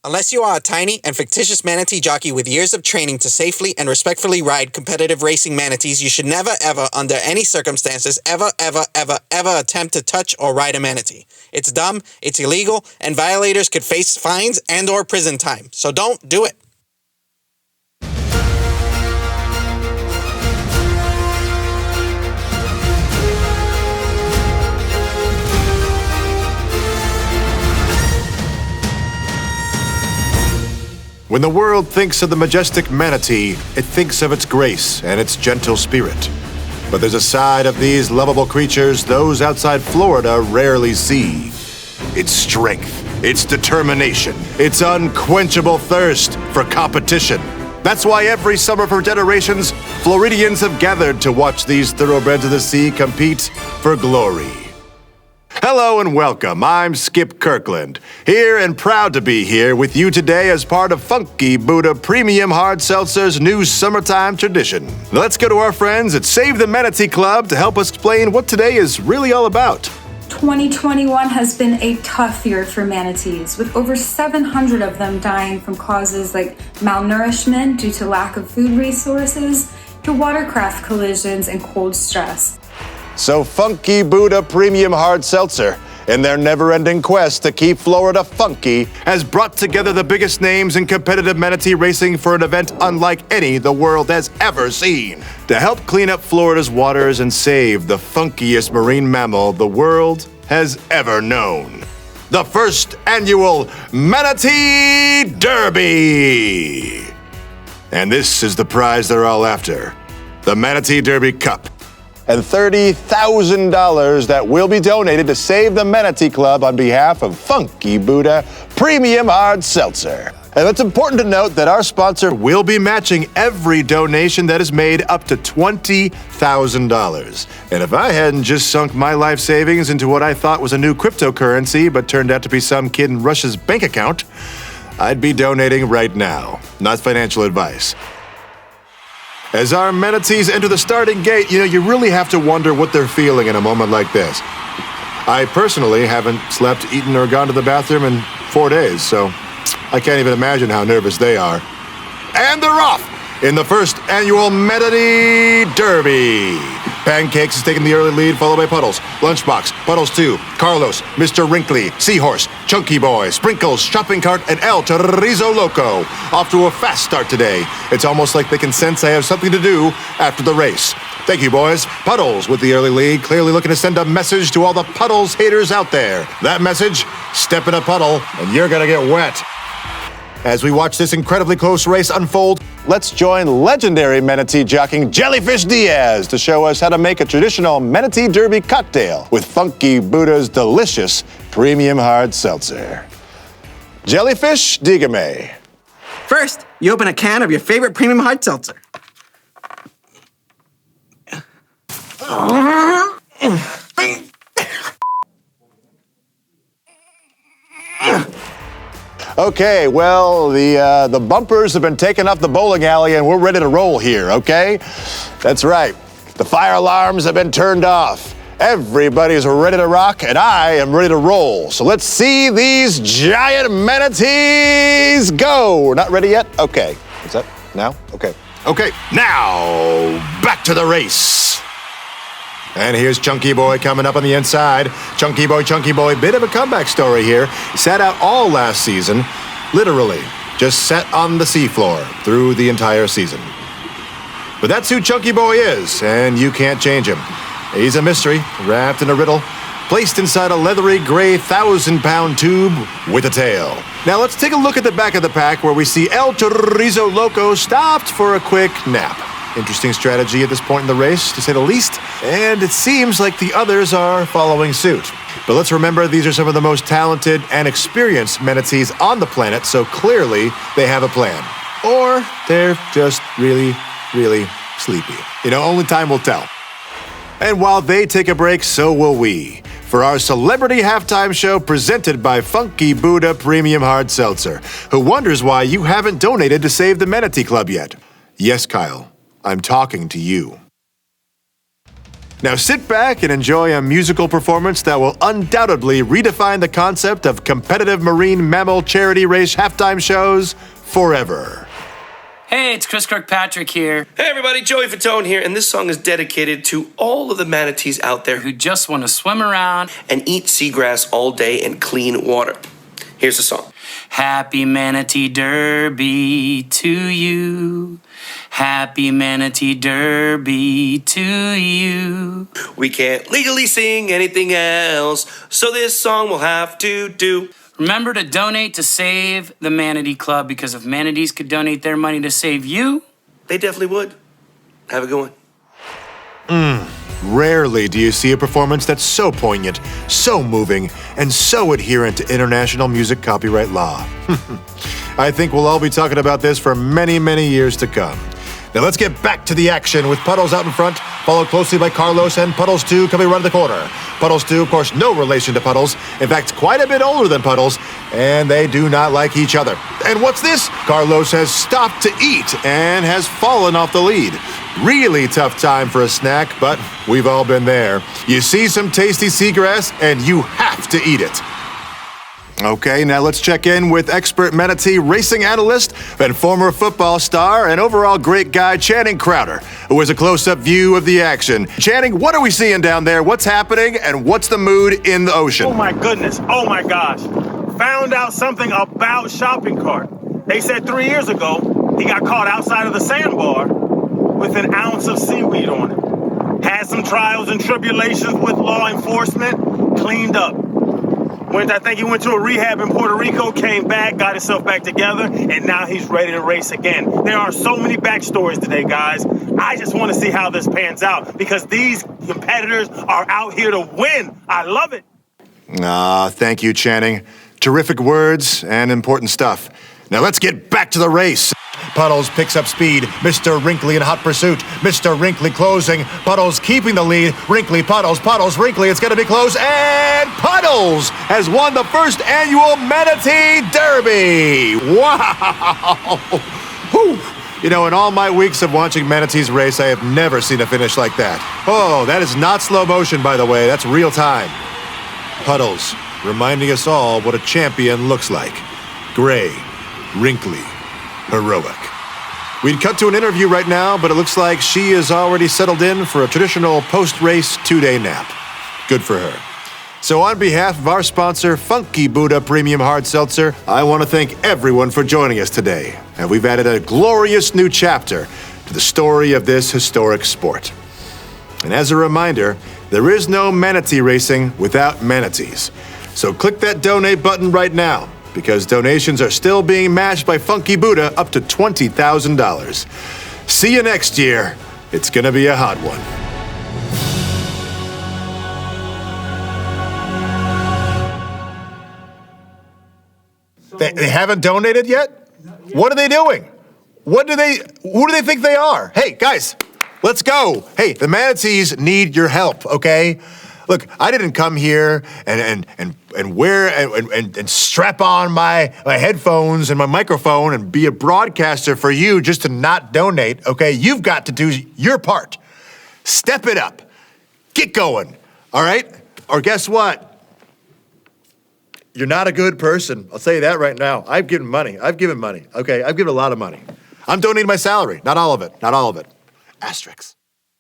Unless you are a tiny and fictitious manatee jockey with years of training to safely and respectfully ride competitive racing manatees, you should never, ever, under any circumstances, ever attempt to touch or ride a manatee. It's dumb, it's illegal, and violators could face fines and/or prison time. So don't do it. When the world thinks of the majestic manatee, it thinks of its grace and its gentle spirit. But there's a side of these lovable creatures those outside Florida rarely see. Its strength, its determination, its unquenchable thirst for competition. That's why every summer for generations, Floridians have gathered to watch these thoroughbreds of the sea compete for glory. Hello and welcome. I'm Skip Kirkland, here and proud to be here with you today as part of Funky Buddha Premium Hard Seltzer's new summertime tradition. Now let's go to our friends at Save the Manatee Club to help us explain what today is really all about. 2021 has been a tough year for manatees, with over 700 of them dying from causes like malnourishment due to lack of food resources, to watercraft collisions and cold stress. So Funky Buddha Premium Hard Seltzer, in their never-ending quest to keep Florida funky, has brought together the biggest names in competitive manatee racing for an event unlike any the world has ever seen, to help clean up Florida's waters and save the funkiest marine mammal the world has ever known. The first annual Manatee Derby! And this is the prize they're all after, the Manatee Derby Cup. And $30,000 that will be donated to Save the Manatee Club on behalf of Funky Buddha Premium Hard Seltzer. And it's important to note that our sponsor will be matching every donation that is made up to $20,000. And if I hadn't just sunk my life savings into what I thought was a new cryptocurrency but turned out to be some kid in Russia's bank account, I'd be donating right now. Not financial advice. As our manatees enter the starting gate, you really have to wonder what they're feeling in a moment like this. I personally haven't slept, eaten, or gone to the bathroom in 4 days, so I can't even imagine how nervous they are. And they're off in the first annual Manatee Derby. Pancakes is taking the early lead, followed by Puddles, Lunchbox, Puddles 2, Carlos, Mr. Wrinkly, Seahorse, Chunky Boy, Sprinkles, Shopping Cart, and El Chorizo Loco. Off to a fast start today. It's almost like they can sense I have something to do after the race. Thank you, boys. Puddles with the early lead, clearly looking to send a message to all the Puddles haters out there. That message, step in a puddle, and you're gonna get wet. As we watch this incredibly close race unfold, let's join legendary manatee jockeying Jellyfish Diaz to show us how to make a traditional Manatee Derby cocktail with Funky Buddha's delicious premium hard seltzer. Jellyfish, dígame. First, you open a can of your favorite premium hard seltzer. Okay, well, the bumpers have been taken off the bowling alley and we're ready to roll here, okay? That's right. The fire alarms have been turned off. Everybody's ready to rock and I am ready to roll. So let's see these giant manatees go. We're not ready yet? Okay. Is that now? Okay. Okay, now back to the race. And here's Chunky Boy coming up on the inside. Chunky Boy, bit of a comeback story here. Sat out all last season, literally, just sat on the seafloor through the entire season. But that's who Chunky Boy is, and you can't change him. He's a mystery, wrapped in a riddle, placed inside a leathery gray 1,000-pound tube with a tail. Now let's take a look at the back of the pack where we see El Chorizo Loco stopped for a quick nap. Interesting strategy at this point in the race, to say the least, and it seems like the others are following suit. But let's remember these are some of the most talented and experienced manatees on the planet, so clearly they have a plan. Or they're just really, really sleepy. Only time will tell. And while they take a break, so will we, for our celebrity halftime show presented by Funky Buddha Premium Hard Seltzer, who wonders why you haven't donated to Save the Manatee Club yet. Yes, Kyle. I'm talking to you. Now sit back and enjoy a musical performance that will undoubtedly redefine the concept of competitive marine mammal charity race halftime shows forever. Hey, it's Chris Kirkpatrick here. Hey everybody, Joey Fatone here, and this song is dedicated to all of the manatees out there Who just want to swim around. and eat seagrass all day in clean water. Here's the song. Happy Manatee Derby to you. Happy Manatee Derby to you. We can't legally sing anything else, so this song will have to do. Remember to donate to save the Manatee Club, because if manatees could donate their money to save you, They definitely would. Have a good one. Rarely do you see a performance that's so poignant, so moving, and so adherent to international music copyright law. I think we'll all be talking about this for many, many years to come. Now let's get back to the action with Puddles out in front, followed closely by Carlos and Puddles 2 coming around the corner. Puddles 2, of course, no relation to Puddles. In fact, quite a bit older than Puddles, and they do not like each other. And what's this? Carlos has stopped to eat and has fallen off the lead. Really tough time for a snack, but we've all been there. You see some tasty seagrass, and you have to eat it. Okay, now let's check in with expert Manatee racing analyst and former football star and overall great guy Channing Crowder, who has a close-up view of the action. Channing, what are we seeing down there? What's happening, and what's the mood in the ocean? Oh my goodness, oh my gosh. Found out something about shopping cart. They said 3 years ago he got caught outside of the sandbar with an ounce of seaweed on him. Had some trials and tribulations with law enforcement, cleaned up. I think he went to a rehab in Puerto Rico, came back, got himself back together, and now he's ready to race again. There are so many backstories today, guys. I just want to see how this pans out because these competitors are out here to win. I love it. Thank you, Channing. Terrific words and important stuff. Now let's get back to the race. Puddles picks up speed. Mr. Wrinkly in hot pursuit. Mr. Wrinkly closing. Puddles keeping the lead. Wrinkly, Puddles, Puddles, Wrinkly. It's going to be close. And Puddles has won the first annual Manatee Derby. Wow. Whew. You know, in all my weeks of watching manatees race, I have never seen a finish like that. Oh, that is not slow motion, by the way. That's real time. Puddles, reminding us all what a champion looks like. Gray, wrinkly, heroic. We'd cut to an interview right now, but it looks like she is already settled in for a traditional post-race 2-day nap. Good for her. So on behalf of our sponsor, Funky Buddha Premium Hard Seltzer, I want to thank everyone for joining us today. And we've added a glorious new chapter to the story of this historic sport. And as a reminder, there is no manatee racing without manatees. So click that donate button right now, because donations are still being matched by Funky Buddha up to $20,000. See you next year. It's gonna be a hot one. They haven't donated yet? What are they doing? Who do they think they are? Hey, guys, let's go. Hey, the manatees need your help, okay? Look, I didn't come here and wear and strap on my headphones and my microphone and be a broadcaster for you just to not donate, okay? You've got to do your part. Step it up. Get going, all right? Or guess what? You're not a good person. I'll tell you that right now. I've given money, okay? I've given a lot of money. I'm donating my salary. Not all of it. Asterisks.